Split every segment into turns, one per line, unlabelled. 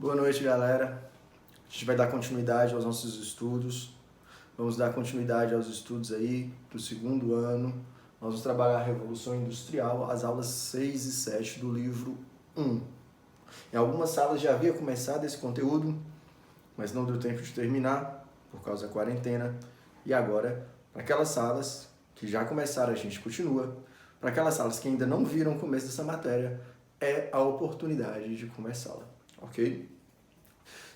Boa noite, galera. A gente vai dar continuidade aos nossos estudos. Vamos dar continuidade aos estudos aí do segundo ano. Nós vamos trabalhar a Revolução Industrial, as aulas 6 e 7 do livro 1. Em algumas salas já havia começado esse conteúdo, mas não deu tempo de terminar por causa da quarentena. E agora, para aquelas salas que já começaram, a gente continua. Para aquelas salas que ainda não viram o começo dessa matéria, é a oportunidade de começá-la, ok?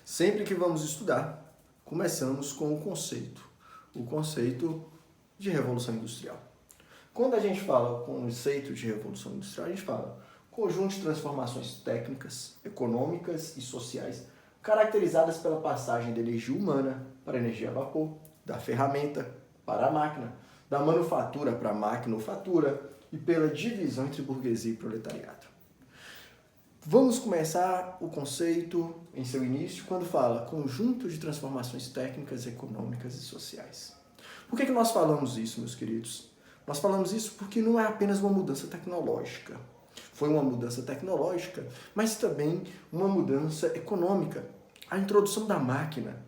Sempre que vamos estudar, começamos com o conceito de Revolução Industrial. Quando a gente fala conceito de Revolução Industrial, a gente fala conjunto de transformações técnicas, econômicas e sociais caracterizadas pela passagem da energia humana para a energia a vapor, da ferramenta para a máquina, da manufatura para a maquinofatura e pela divisão entre burguesia e proletariado. Vamos começar o conceito em seu início quando fala conjunto de transformações técnicas, econômicas e sociais. Por que nós falamos isso, meus queridos? Nós falamos isso porque não é apenas uma mudança tecnológica. Foi uma mudança tecnológica, mas também uma mudança econômica. A introdução da máquina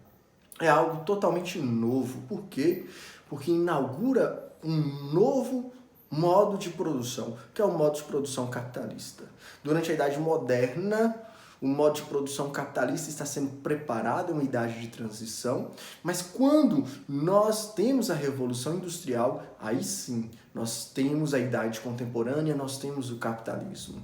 é algo totalmente novo. Por quê? Porque inaugura um novo modo de produção, que é o modo de produção capitalista. Durante a Idade Moderna, o modo de produção capitalista está sendo preparado, é uma idade de transição, mas quando nós temos a Revolução Industrial, aí sim, nós temos a Idade Contemporânea, nós temos o capitalismo.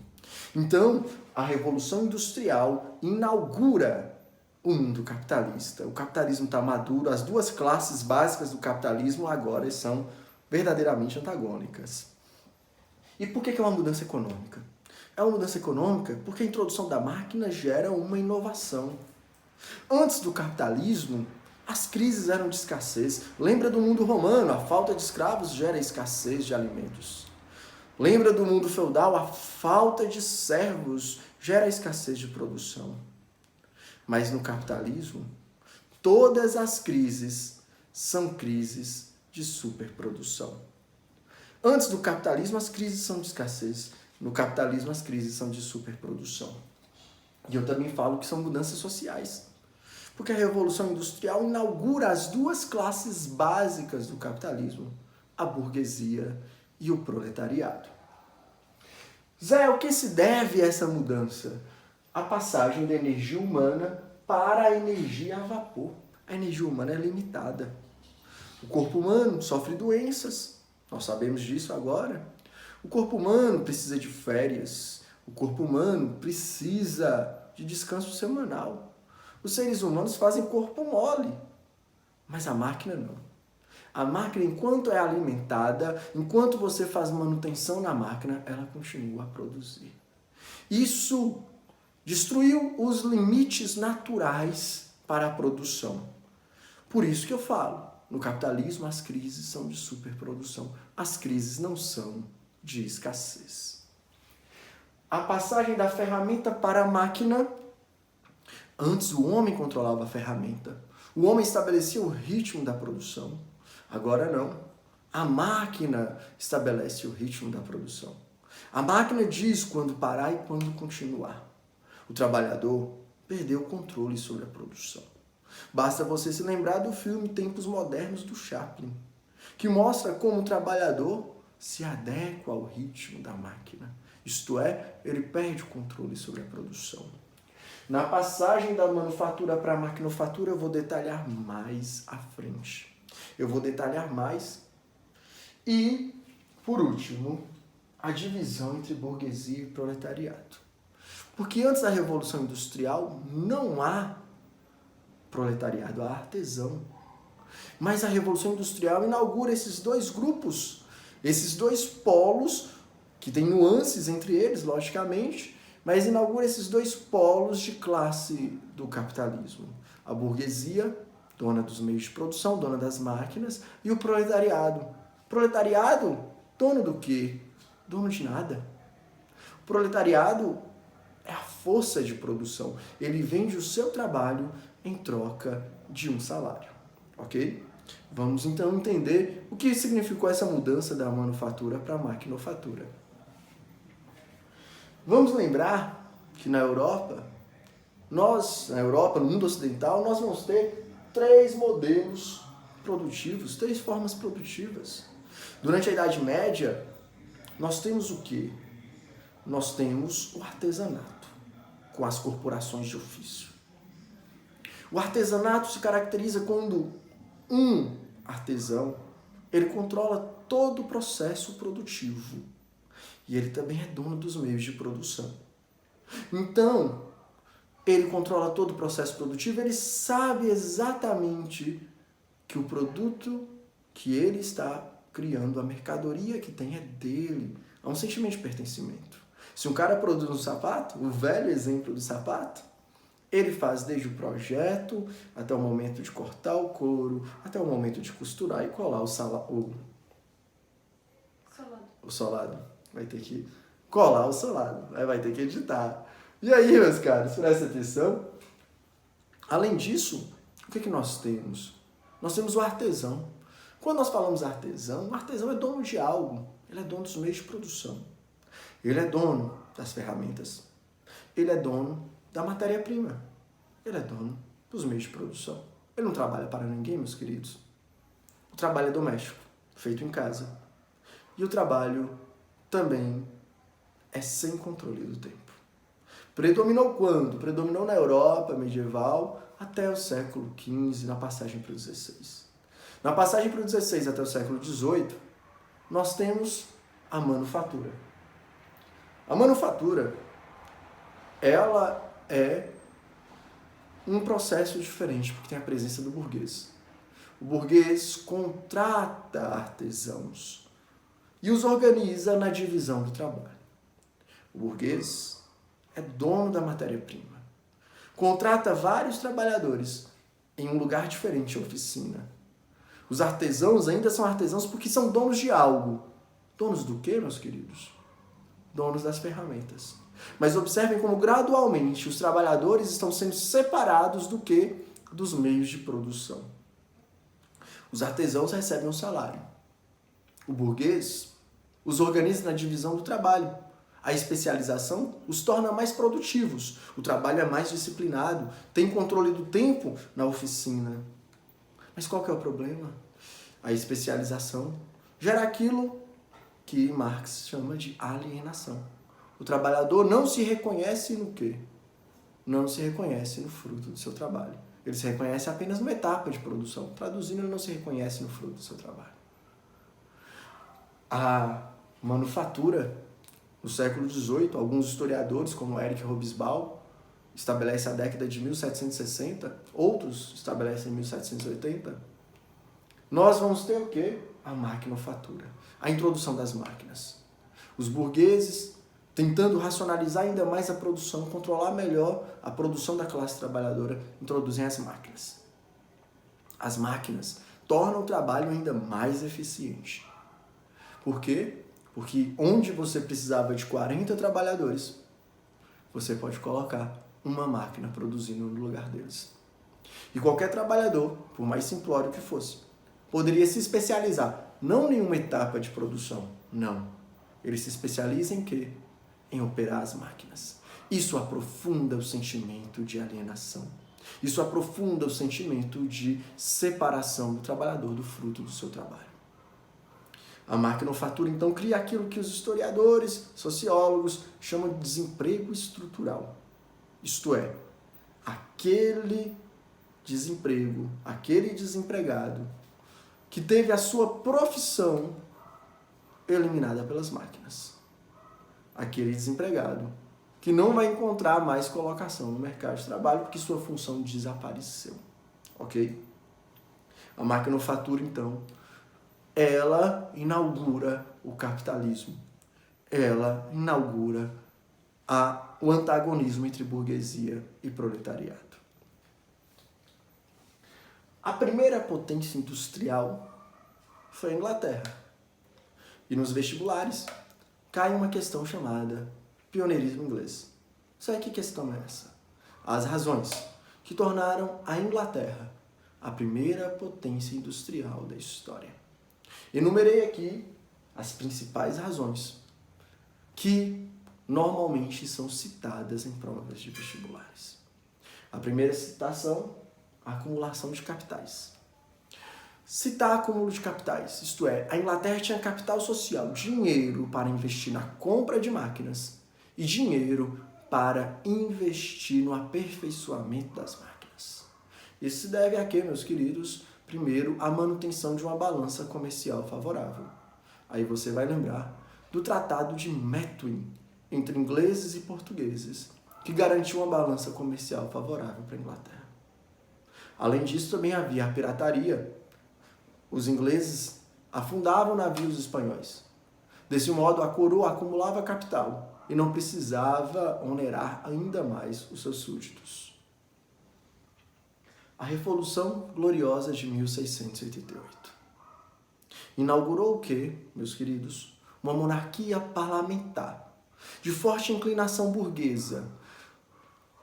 Então, a Revolução Industrial inaugura o mundo capitalista. O capitalismo está maduro, as duas classes básicas do capitalismo agora são verdadeiramente antagônicas. E por que é uma mudança econômica? É uma mudança econômica porque a introdução da máquina gera uma inovação. Antes do capitalismo, as crises eram de escassez. Lembra do mundo romano, a falta de escravos gera escassez de alimentos. Lembra do mundo feudal, a falta de servos gera escassez de produção. Mas no capitalismo, todas as crises são crises de superprodução. Antes do capitalismo, as crises são de escassez. No capitalismo, as crises são de superprodução. E eu também falo que são mudanças sociais. Porque a Revolução Industrial inaugura as duas classes básicas do capitalismo, a burguesia e o proletariado. Zé, o que se deve a essa mudança? A passagem da energia humana para a energia a vapor. A energia humana é limitada. O corpo humano sofre doenças, nós sabemos disso agora. O corpo humano precisa de férias, o corpo humano precisa de descanso semanal. Os seres humanos fazem corpo mole, mas a máquina não. A máquina, enquanto é alimentada, enquanto você faz manutenção na máquina, ela continua a produzir. Isso destruiu os limites naturais para a produção. Por isso que eu falo, no capitalismo as crises são de superprodução. As crises não são de escassez. A passagem da ferramenta para a máquina. Antes o homem controlava a ferramenta. O homem estabelecia o ritmo da produção. Agora não. A máquina estabelece o ritmo da produção. A máquina diz quando parar e quando continuar. O trabalhador perdeu o controle sobre a produção. Basta você se lembrar do filme Tempos Modernos do Chaplin, que mostra como o trabalhador se adequa ao ritmo da máquina. Isto é, ele perde o controle sobre a produção. Na passagem da manufatura para a maquinofatura, eu vou detalhar mais à frente. Eu vou detalhar mais. E, por último, a divisão entre burguesia e proletariado. Porque antes da Revolução Industrial não há proletariado, há artesão. Mas a Revolução Industrial inaugura esses dois grupos, esses dois polos, que tem nuances entre eles, logicamente, mas inaugura esses dois polos de classe do capitalismo. A burguesia, dona dos meios de produção, dona das máquinas, e o proletariado. Proletariado, dono do quê? Dono de nada. O proletariado é a força de produção. Ele vende o seu trabalho em troca de um salário. Ok? Vamos então entender o que significou essa mudança da manufatura para a maquinofatura. Vamos lembrar que na Europa Nós, na Europa, no mundo ocidental, nós vamos ter 3 modelos produtivos, 3 formas produtivas. Durante a Idade Média, nós temos o quê? Nós temos o artesanato, com as corporações de ofício. O artesanato se caracteriza quando um artesão, ele controla todo o processo produtivo e ele também é dono dos meios de produção. Então, ele controla todo o processo produtivo, ele sabe exatamente que o produto que ele está criando, a mercadoria que tem é dele. Há um sentimento de pertencimento. Se um cara produz um sapato, o velho exemplo do sapato, ele faz desde o projeto, até o momento de cortar o couro, até o momento de costurar e colar o solado. Vai ter que colar o solado, aí vai ter que editar. E aí, meus caros, presta atenção. Além disso, o que nós temos? Nós temos o artesão. Quando nós falamos artesão, o artesão é dono de algo. Ele é dono dos meios de produção. Ele é dono das ferramentas. Ele é dono da matéria-prima. Ele é dono dos meios de produção. Ele não trabalha para ninguém, meus queridos. O trabalho é doméstico, feito em casa. E o trabalho também é sem controle do tempo. Predominou quando? Predominou na Europa medieval até o século XV, na passagem para o XVI. Na passagem para o XVI até o século XVIII, nós temos a manufatura. A manufatura, ela é um processo diferente, porque tem a presença do burguês. O burguês contrata artesãos e os organiza na divisão do trabalho. O burguês é dono da matéria-prima. Contrata vários trabalhadores em um lugar diferente, oficina. Os artesãos ainda são artesãos porque são donos de algo. Donos do quê, meus queridos? Donos das ferramentas. Mas observem como gradualmente os trabalhadores estão sendo separados do quê? Dos meios de produção. Os artesãos recebem um salário. O burguês os organiza na divisão do trabalho. A especialização os torna mais produtivos. O trabalho é mais disciplinado, tem controle do tempo na oficina. Mas qual que é o problema? A especialização gera aquilo que Marx chama de alienação. O trabalhador não se reconhece no quê? Não se reconhece no fruto do seu trabalho. Ele se reconhece apenas numa etapa de produção. Traduzindo, ele não se reconhece no fruto do seu trabalho. A manufatura, no século XVIII, alguns historiadores, como Eric Hobsbawm, estabelece a década de 1760, outros estabelecem 1780, nós vamos ter o quê? A maquinofatura, a introdução das máquinas. Os burgueses tentando racionalizar ainda mais a produção, controlar melhor a produção da classe trabalhadora, introduzem as máquinas. As máquinas tornam o trabalho ainda mais eficiente. Por quê? Porque onde você precisava de 40 trabalhadores, você pode colocar uma máquina produzindo no lugar deles. E qualquer trabalhador, por mais simplório que fosse, poderia se especializar, não em uma etapa de produção, não. Ele se especializa em quê? Em operar as máquinas. Isso aprofunda o sentimento de alienação. Isso aprofunda o sentimento de separação do trabalhador do fruto do seu trabalho. A maquinofatura, então, cria aquilo que os historiadores, sociólogos chamam de desemprego estrutural. Isto é, aquele desemprego, aquele desempregado que teve a sua profissão eliminada pelas máquinas. Aquele desempregado que não vai encontrar mais colocação no mercado de trabalho porque sua função desapareceu. Ok? A maquinofatura, então, ela inaugura o capitalismo. Ela inaugura o antagonismo entre burguesia e proletariado. A primeira potência industrial foi a Inglaterra. E nos vestibulares cai uma questão chamada pioneirismo inglês. Sabe que questão é essa? As razões que tornaram a Inglaterra a primeira potência industrial da história. Enumerei aqui as principais razões que normalmente são citadas em provas de vestibulares. A primeira citação, a acumulação de capitais. Citar acúmulo de capitais, isto é, a Inglaterra tinha capital social, dinheiro para investir na compra de máquinas e dinheiro para investir no aperfeiçoamento das máquinas. Isso se deve a quê, meus queridos? Primeiro, a manutenção de uma balança comercial favorável. Aí você vai lembrar do Tratado de Methuen entre ingleses e portugueses, que garantiu uma balança comercial favorável para a Inglaterra. Além disso, também havia a pirataria. Os ingleses afundavam navios espanhóis. Desse modo, a coroa acumulava capital e não precisava onerar ainda mais os seus súditos. A Revolução Gloriosa de 1688 inaugurou o quê, meus queridos? Uma monarquia parlamentar, de forte inclinação burguesa.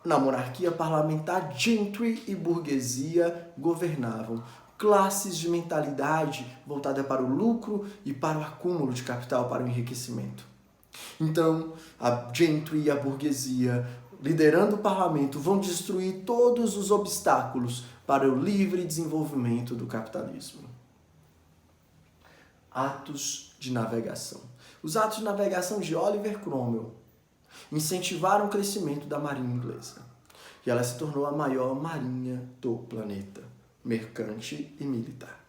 Na monarquia parlamentar, gentry e burguesia governavam, classes de mentalidade voltada para o lucro e para o acúmulo de capital para o enriquecimento. Então, a gentry e a burguesia, liderando o parlamento, vão destruir todos os obstáculos para o livre desenvolvimento do capitalismo. Atos de navegação. Os atos de navegação de Oliver Cromwell incentivaram o crescimento da marinha inglesa. E ela se tornou a maior marinha do planeta, mercante e militar.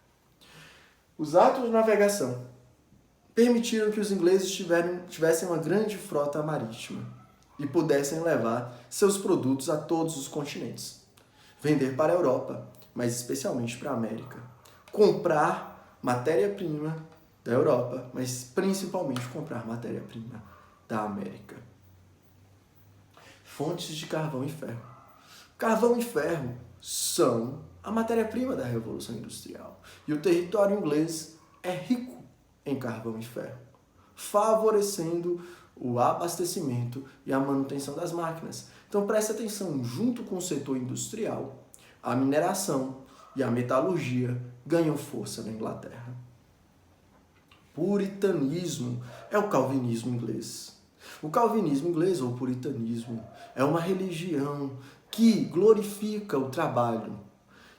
Os atos de navegação permitiram que os ingleses tivessem uma grande frota marítima e pudessem levar seus produtos a todos os continentes. Vender para a Europa, mas especialmente para a América. Comprar matéria-prima da Europa, mas principalmente comprar matéria-prima da América. Fontes de carvão e ferro. Carvão e ferro são a matéria-prima da Revolução Industrial. E o território inglês é rico em carvão e ferro, favorecendo o abastecimento e a manutenção das máquinas. Então preste atenção, junto com o setor industrial, a mineração e a metalurgia ganham força na Inglaterra. Puritanismo é o calvinismo inglês. O calvinismo inglês, ou puritanismo, é uma religião que glorifica o trabalho,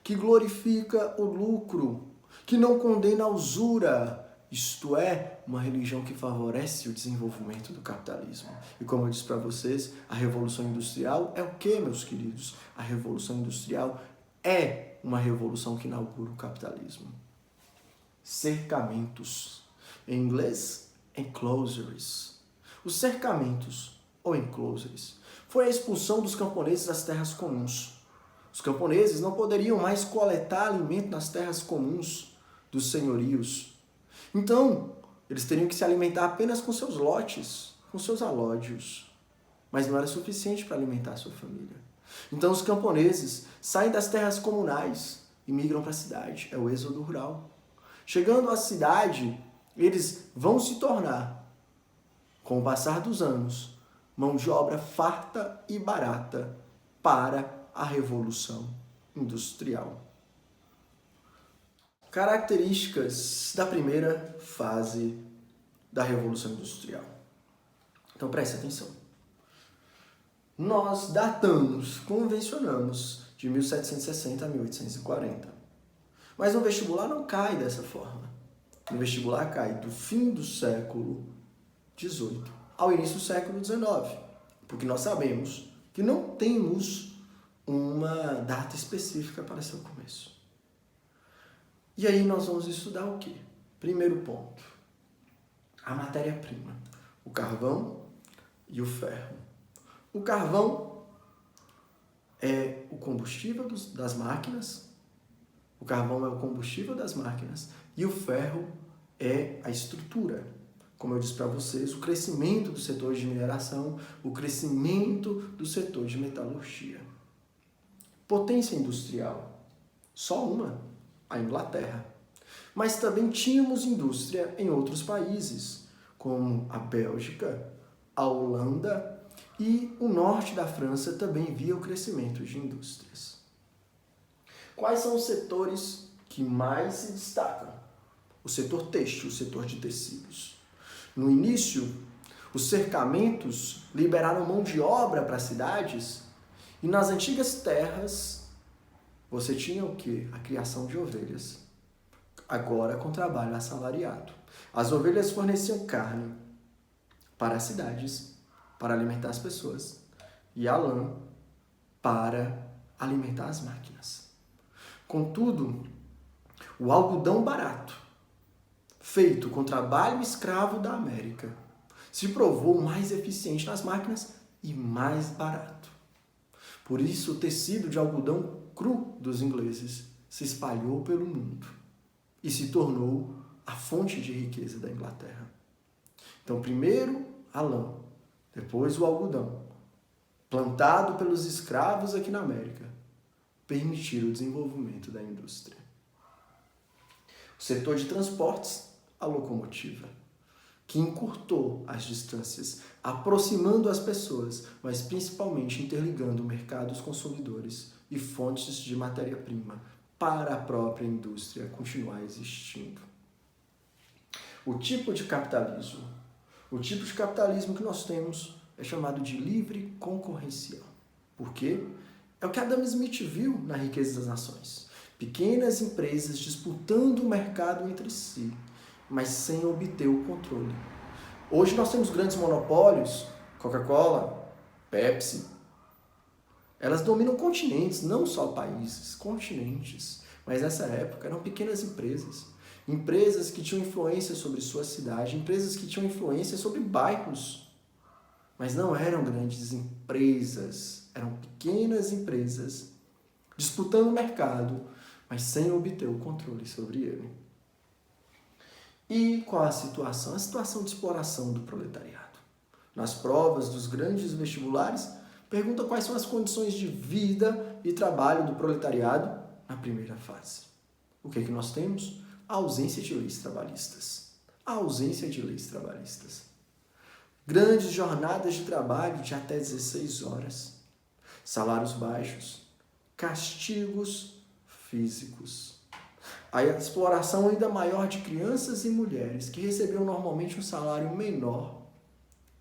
que glorifica o lucro, que não condena a usura, isto é, uma religião que favorece o desenvolvimento do capitalismo. E como eu disse para vocês, a Revolução Industrial é o quê, meus queridos? A Revolução Industrial é uma revolução que inaugura o capitalismo. Cercamentos. Em inglês, enclosures. Os cercamentos, ou enclosures, foi a expulsão dos camponeses das terras comuns. Os camponeses não poderiam mais coletar alimento nas terras comuns dos senhorios. Então, eles teriam que se alimentar apenas com seus lotes, com seus alódios. Mas não era suficiente para alimentar a sua família. Então, os camponeses saem das terras comunais e migram para a cidade. É o êxodo rural. Chegando à cidade, eles vão se tornar, com o passar dos anos, mão de obra farta e barata para a Revolução Industrial. Características da primeira fase da Revolução Industrial. Então preste atenção. Nós datamos, convencionamos, de 1760 a 1840. Mas no vestibular não cai dessa forma. No vestibular cai do fim do século XVIII ao início do século XIX. Porque nós sabemos que não temos uma data específica para seu começo. E aí nós vamos estudar o quê? Primeiro ponto, a matéria-prima, o carvão e o ferro. O carvão é o combustível das máquinas, o carvão é o combustível das máquinas e o ferro é a estrutura. Como eu disse para vocês, o crescimento do setor de mineração, o crescimento do setor de metalurgia. Potência industrial, só uma, a Inglaterra. Mas também tínhamos indústria em outros países, como a Bélgica, a Holanda e o norte da França também via o crescimento de indústrias. Quais são os setores que mais se destacam? O setor têxtil, o setor de tecidos. No início, os cercamentos liberaram mão de obra para as cidades E nas antigas terras, você tinha o quê? A criação de ovelhas. Agora com trabalho assalariado. As ovelhas forneciam carne para as cidades, para alimentar as pessoas, e a lã para alimentar as máquinas. Contudo, o algodão barato, feito com trabalho escravo da América, se provou mais eficiente nas máquinas e mais barato. Por isso, o tecido de algodão cru dos ingleses se espalhou pelo mundo e se tornou a fonte de riqueza da Inglaterra. Então, primeiro a lã, depois o algodão, plantado pelos escravos aqui na América, permitiram o desenvolvimento da indústria. O setor de transportes, a locomotiva, que encurtou as distâncias, aproximando as pessoas, mas principalmente interligando mercados consumidores e fontes de matéria-prima para a própria indústria continuar existindo. O tipo de capitalismo que nós temos é chamado de livre concorrencial. Por quê? É o que Adam Smith viu na Riqueza das Nações. Pequenas empresas disputando o mercado entre si, mas sem obter o controle. Hoje nós temos grandes monopólios, Coca-Cola, Pepsi. Elas dominam continentes, não só países, continentes. Mas nessa época eram pequenas empresas. Empresas que tinham influência sobre sua cidade, empresas que tinham influência sobre bairros. Mas não eram grandes empresas, eram pequenas empresas disputando o mercado, mas sem obter o controle sobre ele. E qual a situação? A situação de exploração do proletariado. Nas provas dos grandes vestibulares, pergunta quais são as condições de vida e trabalho do proletariado na primeira fase. O que é que nós temos? A ausência de leis trabalhistas. A ausência de leis trabalhistas. Grandes jornadas de trabalho de até 16 horas. Salários baixos. Castigos físicos. A exploração ainda maior de crianças e mulheres, que recebiam normalmente um salário menor,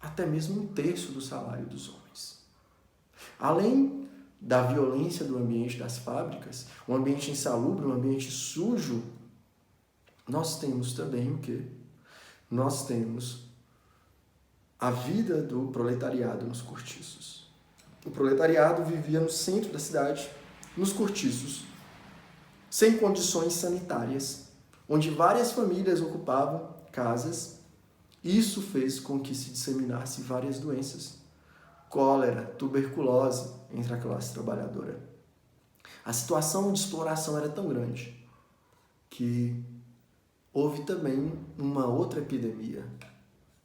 até mesmo 1/3 do salário dos homens. Além da violência do ambiente das fábricas, um ambiente insalubre, um ambiente sujo, nós temos também o quê? Nós temos a vida do proletariado nos cortiços. O proletariado vivia no centro da cidade, nos cortiços, sem condições sanitárias, onde várias famílias ocupavam casas. Isso fez com que se disseminasse várias doenças. Cólera, tuberculose entre a classe trabalhadora. A situação de exploração era tão grande que houve também uma outra epidemia,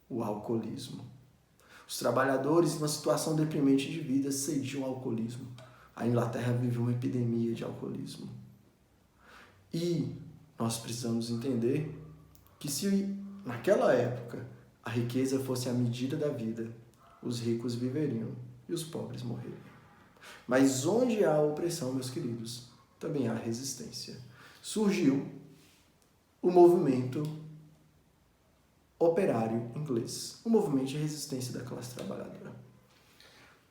o alcoolismo. Os trabalhadores, numa situação deprimente de vida, cediam ao alcoolismo. A Inglaterra vive uma epidemia de alcoolismo. E nós precisamos entender que se naquela época a riqueza fosse a medida da vida, os ricos viveriam e os pobres morreriam. Mas onde há opressão, meus queridos, também há resistência. Surgiu o movimento operário inglês, o movimento de resistência da classe trabalhadora.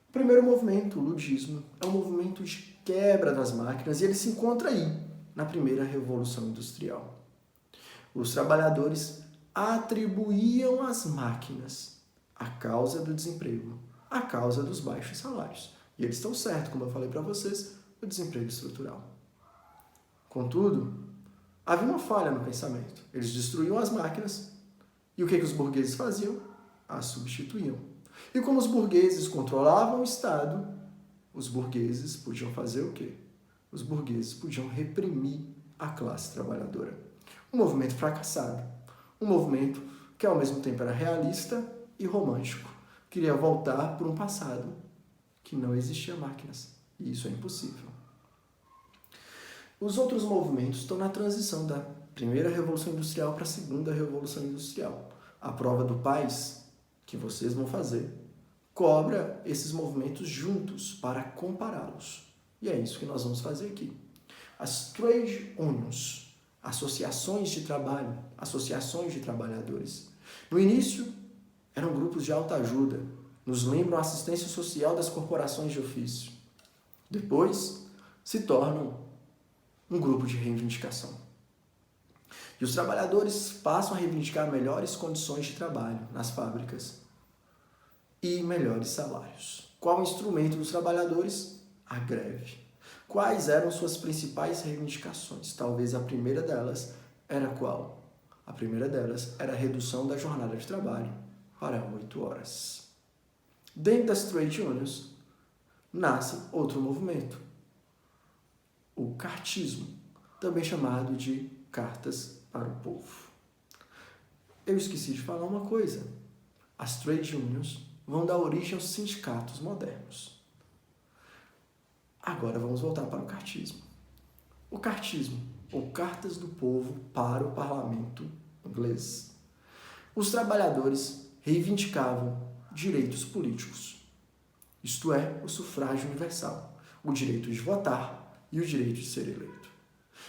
O primeiro movimento, o ludismo, é um movimento de quebra das máquinas e ele se encontra aí, na primeira Revolução Industrial. Os trabalhadores atribuíam às máquinas a causa do desemprego, a causa dos baixos salários. E eles estão certos, como eu falei para vocês, o desemprego estrutural. Contudo, havia uma falha no pensamento. Eles destruíam as máquinas e o que os burgueses faziam? As substituíam. E como os burgueses controlavam o Estado, os burgueses podiam fazer o quê? Os burgueses podiam reprimir a classe trabalhadora. Um movimento fracassado. Um movimento que ao mesmo tempo era realista e romântico. Queria voltar para um passado que não existia máquinas. E isso é impossível. Os outros movimentos estão na transição da primeira Revolução Industrial para a segunda Revolução Industrial. A prova do PAIS, que vocês vão fazer, cobra esses movimentos juntos para compará-los. E é isso que nós vamos fazer aqui. As trade unions, associações de trabalho, associações de trabalhadores. No início, eram grupos de autoajuda. Nos lembram a assistência social das corporações de ofício. Depois, se tornam um grupo de reivindicação. E os trabalhadores passam a reivindicar melhores condições de trabalho nas fábricas e melhores salários. Qual o instrumento dos trabalhadores? A greve. Quais eram suas principais reivindicações? Talvez a primeira delas era qual? A primeira delas era a redução da jornada de trabalho para 8 horas. Dentro das trade unions, nasce outro movimento, o cartismo, também chamado de cartas para o povo. Eu esqueci de falar uma coisa. As trade unions vão dar origem aos sindicatos modernos. Agora vamos voltar para o cartismo. O cartismo, ou Cartas do Povo para o Parlamento inglês. Os trabalhadores reivindicavam direitos políticos, isto é, o sufrágio universal, o direito de votar e o direito de ser eleito.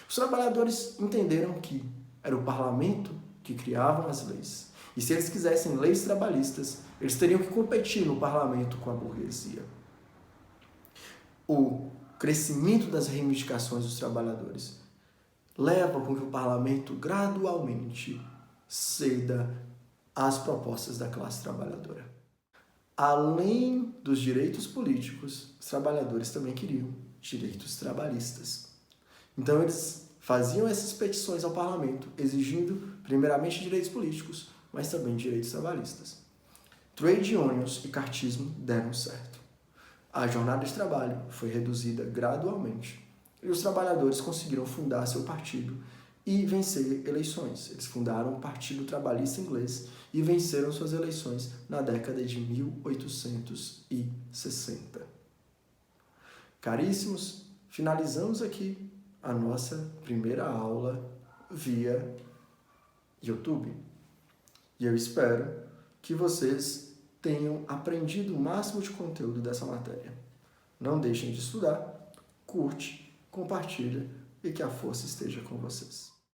Os trabalhadores entenderam que era o parlamento que criava as leis, e se eles quisessem leis trabalhistas, eles teriam que competir no parlamento com a burguesia. O crescimento das reivindicações dos trabalhadores leva com que o parlamento gradualmente ceda às propostas da classe trabalhadora. Além dos direitos políticos, os trabalhadores também queriam direitos trabalhistas. Então eles faziam essas petições ao parlamento, exigindo primeiramente direitos políticos, mas também direitos trabalhistas. Trade unions e cartismo deram certo. A jornada de trabalho foi reduzida gradualmente e os trabalhadores conseguiram fundar seu partido e vencer eleições. Eles fundaram o Partido Trabalhista Inglês e venceram suas eleições na década de 1860. Caríssimos, finalizamos aqui a nossa primeira aula via YouTube. E eu espero que vocês tenham aprendido o máximo de conteúdo dessa matéria. Não deixem de estudar, curte, compartilha e que a força esteja com vocês.